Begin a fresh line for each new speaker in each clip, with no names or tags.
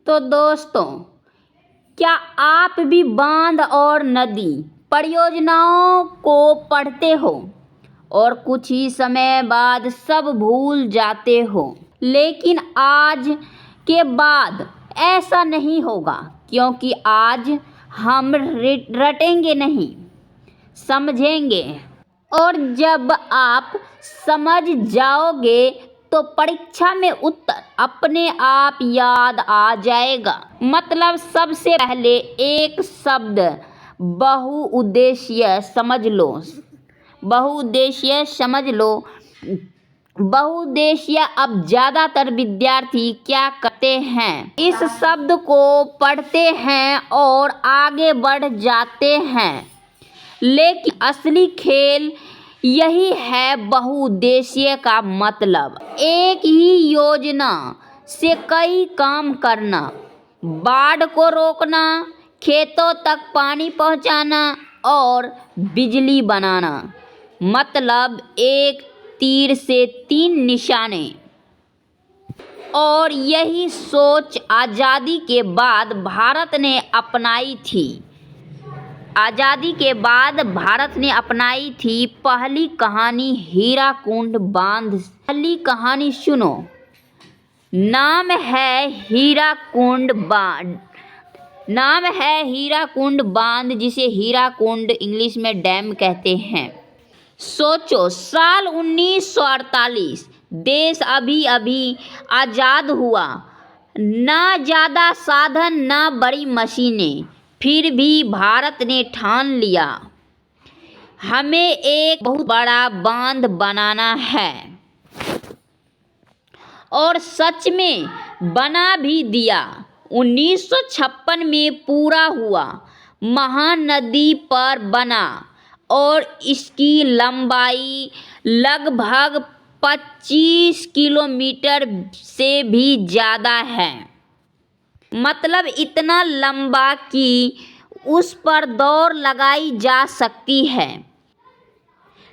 तो दोस्तों, क्या आप भी बांध और नदी परियोजनाओं को पढ़ते हो और कुछ ही समय बाद सब भूल जाते हो? लेकिन आज के बाद ऐसा नहीं होगा, क्योंकि आज हम रटेंगे नहीं, समझेंगे। और जब आप समझ जाओगे तो परीक्षा में उत्तर अपने आप याद आ जाएगा। मतलब सबसे पहले एक शब्द बहुउद्देशीय समझ लो। बहुउद्देशीय समझ लो। बहुउद्देशीय। अब ज़्यादातर विद्यार्थी क्या करते हैं, इस शब्द को पढ़ते हैं और आगे बढ़ जाते हैं। लेकिन असली खेल यही है। बहुउद्देशीय का मतलब एक ही योजना से कई काम करना। बाढ़ को रोकना, खेतों तक पानी पहुंचाना और बिजली बनाना। मतलब एक तीर से 3 निशाने। और यही सोच आज़ादी के बाद भारत ने अपनाई थी। पहली कहानी हीराकुंड बांध। पहली कहानी सुनो। नाम है हीराकुंड बांध, जिसे हीराकुंड इंग्लिश में डैम कहते हैं। सोचो, साल 1948, देश अभी अभी आज़ाद हुआ। ना ज़्यादा साधन, ना बड़ी मशीनें। फिर भी भारत ने ठान लिया, हमें एक बहुत बड़ा बांध बनाना है। और सच में बना भी दिया। 1956 में पूरा हुआ। महानदी पर बना और इसकी लंबाई लगभग 25 किलोमीटर से भी ज़्यादा है। मतलब इतना लंबा कि उस पर दौड़ लगाई जा सकती है।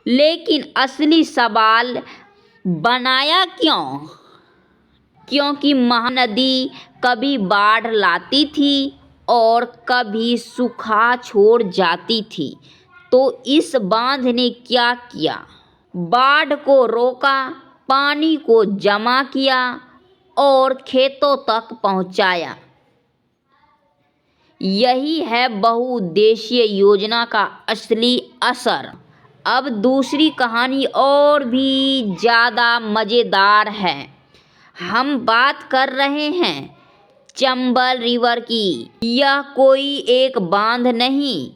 लेकिन असली सवाल, बनाया क्यों? क्योंकि महानदी कभी बाढ़ लाती थी और कभी सूखा छोड़ जाती थी। तो इस बांध ने क्या किया? बाढ़ को रोका, पानी को जमा किया और खेतों तक पहुंचाया। यही है बहुउद्देशीय योजना का असली असर। अब दूसरी कहानी और भी ज़्यादा मज़ेदार है। हम बात कर रहे हैं चंबल रिवर की। यह कोई एक बांध नहीं,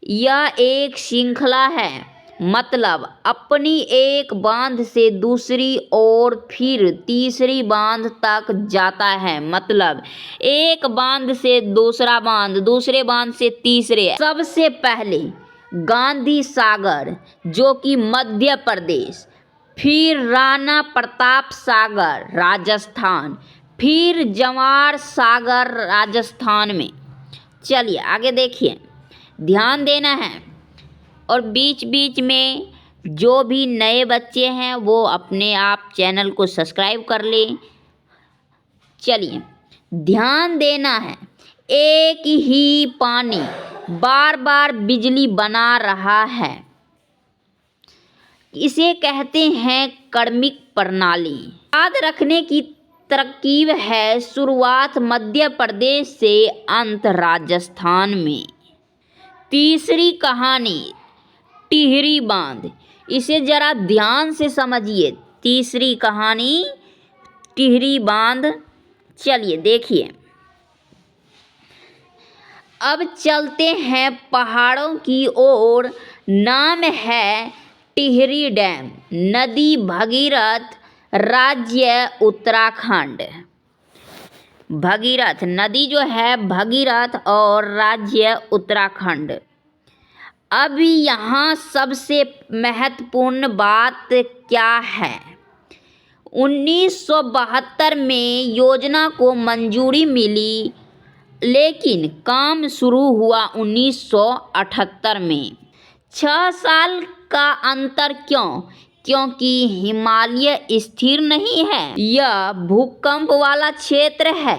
यह एक श्रृंखला है। मतलब अपनी एक बांध से दूसरी और फिर तीसरी बांध तक जाता है। मतलब एक बांध से दूसरा बांध, दूसरे बांध से तीसरे। सबसे पहले गांधी सागर, जो कि मध्य प्रदेश, फिर राणा प्रताप सागर राजस्थान, फिर जवाहर सागर राजस्थान में। चलिए आगे देखिए, ध्यान देना है। और बीच बीच में जो भी नए बच्चे हैं वो अपने आप चैनल को सब्सक्राइब कर लें। चलिए ध्यान देना है। एक ही पानी बार बार बिजली बना रहा है। इसे कहते हैं क्रमिक प्रणाली। याद रखने की तरकीब है, शुरुआत मध्य प्रदेश से अंत राजस्थान में। तीसरी कहानी टिहरी बांध। इसे जरा ध्यान से समझिए। तीसरी कहानी टिहरी बांध। चलिए देखिए, अब चलते हैं पहाड़ों की ओर। नाम है टिहरी डैम, नदी भगीरथ, राज्य उत्तराखंड। भगीरथ नदी जो है, भगीरथ, और राज्य उत्तराखंड। अब यहाँ सबसे महत्वपूर्ण बात क्या है? 1972 में योजना को मंजूरी मिली, लेकिन काम शुरू हुआ 1978 में। 6 साल का अंतर क्यों? क्योंकि हिमालय स्थिर नहीं है, यह भूकंप वाला क्षेत्र है।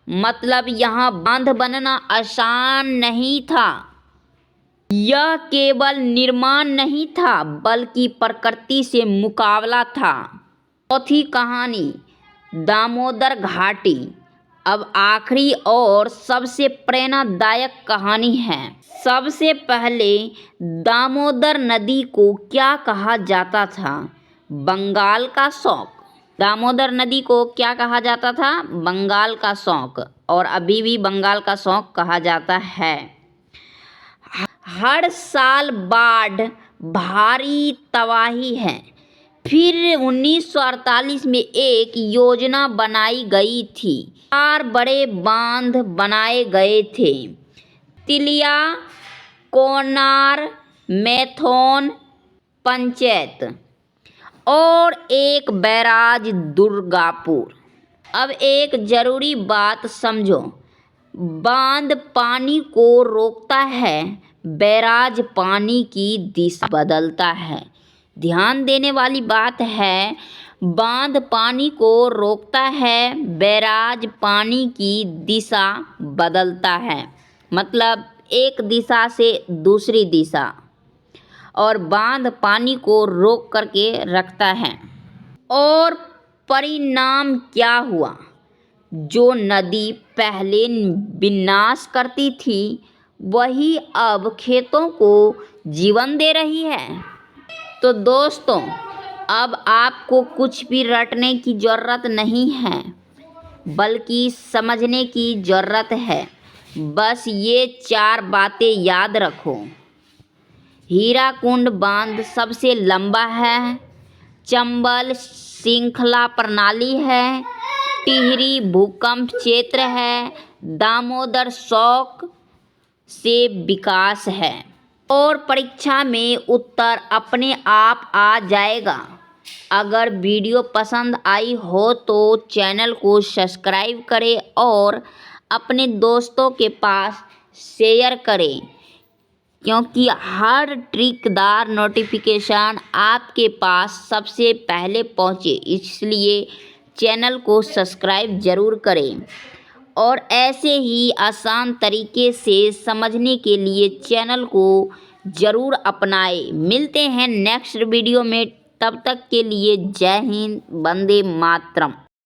मतलब यहाँ बांध बनना आसान नहीं था। यह केवल निर्माण नहीं था बल्कि प्रकृति से मुकाबला था। चौथी कहानी दामोदर घाटी। अब आखिरी और सबसे प्रेरणादायक कहानी है। सबसे पहले दामोदर नदी को क्या कहा जाता था? बंगाल का शौक। दामोदर नदी को क्या कहा जाता था? बंगाल का शौक, और अभी भी बंगाल का शौक कहा जाता है। हर साल बाढ़, भारी तबाही है। फिर 1948 में एक योजना बनाई गई थी। 4 बड़े बांध बनाए गए थे: तिलिया, कोनार, मैथोन, पंचायत और एक बैराज दुर्गापुर। अब एक जरूरी बात समझो, बांध पानी को रोकता है, बैराज पानी की दिशा बदलता है। ध्यान देने वाली बात है, बांध पानी को रोकता है, बैराज पानी की दिशा बदलता है। मतलब एक दिशा से दूसरी दिशा, और बांध पानी को रोक करके रखता है। और परिणाम क्या हुआ? जो नदी पहले विनाश करती थी वही अब खेतों को जीवन दे रही है। तो दोस्तों, अब आपको कुछ भी रटने की ज़रूरत नहीं है, बल्कि समझने की ज़रूरत है। बस ये 4 बातें याद रखो। हीराकुंड बांध सबसे लंबा है। चंबल श्रृंखला प्रणाली है। टिहरी भूकंप क्षेत्र है। दामोदर शौक से विकास है। और परीक्षा में उत्तर अपने आप आ जाएगा। अगर वीडियो पसंद आई हो तो चैनल को सब्सक्राइब करें और अपने दोस्तों के पास शेयर करें, क्योंकि हर ट्रिकदार नोटिफिकेशन आपके पास सबसे पहले पहुंचे। इसलिए चैनल को सब्सक्राइब ज़रूर करें और ऐसे ही आसान तरीके से समझने के लिए चैनल को ज़रूर अपनाएं। मिलते हैं नेक्स्ट वीडियो में, तब तक के लिए जय हिंद, वंदे मातरम।